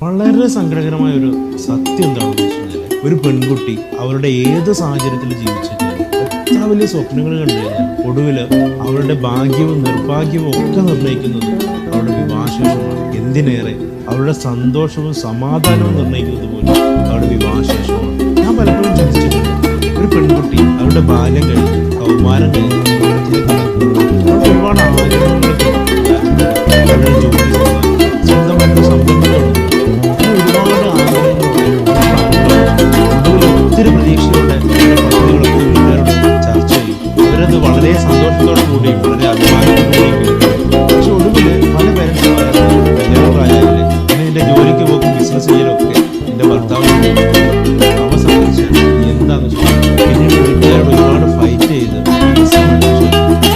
വളരെ സങ്കടകരമായ ഒരു സത്യം എന്താണെന്ന് വെച്ചാൽ ഒരു പെൺകുട്ടി അവരുടെ ഏത് സാഹചര്യത്തിൽ ജീവിച്ചിട്ടും എത്ര വലിയ സ്വപ്നങ്ങൾ കണ്ടു കഴിഞ്ഞാൽ ഒടുവിൽ അവരുടെ ഭാഗ്യവും നിർഭാഗ്യവും ഒക്കെ നിർണ്ണയിക്കുന്നത് അവരുടെ വിവാഹശേഷമാണ്. എന്തിനേറെ അവരുടെ സന്തോഷവും സമാധാനവും നിർണ്ണയിക്കുന്നത് പോലും അവരുടെ വിവാഹശേഷമാണ്. ഞാൻ പലപ്പോഴും ചിന്തിച്ചിട്ടുണ്ട്, ഒരു പെൺകുട്ടി അവരുടെ ബാല്യം കഴിഞ്ഞ് കൗമാരം കഴിഞ്ഞ് ഒരുപാട് ആഗ്രഹങ്ങളൊക്കെ അവരുടെ ജോലി സ്വന്തമായിട്ട് സംരംഭങ്ങളുണ്ട്. ഒരുപാട് ആഗ്രഹങ്ങളുണ്ട്. ഒത്തിരി പ്രതീക്ഷയോടെ പദ്ധതികളൊക്കെ വീട്ടുകാരോട് ചർച്ച ചെയ്യും. അവരത് വളരെ സന്തോഷത്തോടു കൂടി വളരെ അഭിമാനത്തോടു കൂടി. പക്ഷെ ഒടുവിൽ പല പേരൻസും പ്രായമായാലേ പിന്നെ എൻ്റെ ജോലിക്ക് പോക്കും ബിസിനസ് ചെയ്യലൊക്കെ എൻ്റെ ഭർത്താവിന് അവ സംബന്ധിച്ച് എന്താണെന്ന് വെച്ചാൽ പിന്നീട് വീട്ടുകാരോട് ഒരുപാട് ഫൈറ്റ് ചെയ്ത്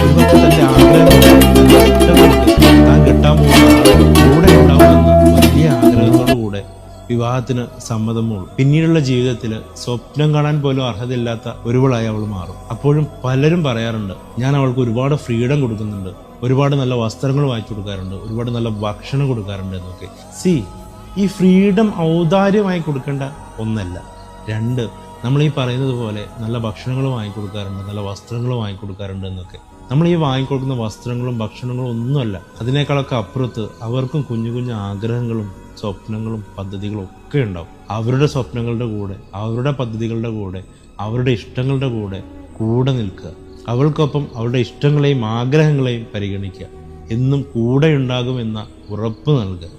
ഒരുപക്ഷെ തൻ്റെ ആഗ്രഹങ്ങൾക്ക് താൻ കെട്ടാൻ പോകുന്ന ആളുകൾ കൂടെ ഉണ്ടാവുമെന്ന വലിയ ആഗ്രഹത്തോടു കൂടെ വിവാഹത്തിന് സമ്മതമുള്ളൂ. പിന്നീടുള്ള ജീവിതത്തിൽ സ്വപ്നം കാണാൻ പോലും അർഹതയില്ലാത്ത ഒരുവളായി അവൾ മാറും. അപ്പോഴും പലരും പറയാറുണ്ട്, ഞാൻ അവൾക്ക് ഒരുപാട് ഫ്രീഡം കൊടുക്കുന്നുണ്ട്, ഒരുപാട് നല്ല വസ്ത്രങ്ങൾ വാങ്ങിച്ചു കൊടുക്കാറുണ്ട്, ഒരുപാട് നല്ല ഭക്ഷണം കൊടുക്കാറുണ്ട് എന്നൊക്കെ. ഈ ഫ്രീഡം ഔദാര്യമായി കൊടുക്കേണ്ട ഒന്നല്ല. രണ്ട്, നമ്മൾ ഈ പറയുന്നത് പോലെ നല്ല ഭക്ഷണങ്ങൾ വാങ്ങിക്കൊടുക്കാറുണ്ട്, നല്ല വസ്ത്രങ്ങൾ വാങ്ങിക്കൊടുക്കാറുണ്ട് എന്നൊക്കെ. നമ്മൾ ഈ വാങ്ങിക്കൊടുക്കുന്ന വസ്ത്രങ്ങളും ഭക്ഷണങ്ങളും ഒന്നുമല്ല, അതിനേക്കാളൊക്കെ അപ്പുറത്ത് അവർക്കും കുഞ്ഞു കുഞ്ഞു ആഗ്രഹങ്ങളും സ്വപ്നങ്ങളും പദ്ധതികളും ഒക്കെ ഉണ്ടാവും. അവരുടെ സ്വപ്നങ്ങളുടെ കൂടെ, അവരുടെ പദ്ധതികളുടെ കൂടെ, അവരുടെ ഇഷ്ടങ്ങളുടെ കൂടെ നിൽക്കുക. അവൾക്കൊപ്പം അവരുടെ ഇഷ്ടങ്ങളെയും ആഗ്രഹങ്ങളെയും പരിഗണിക്കുക. എന്നും കൂടെ ഉണ്ടാകുമെന്ന ഉറപ്പ് നൽകുക.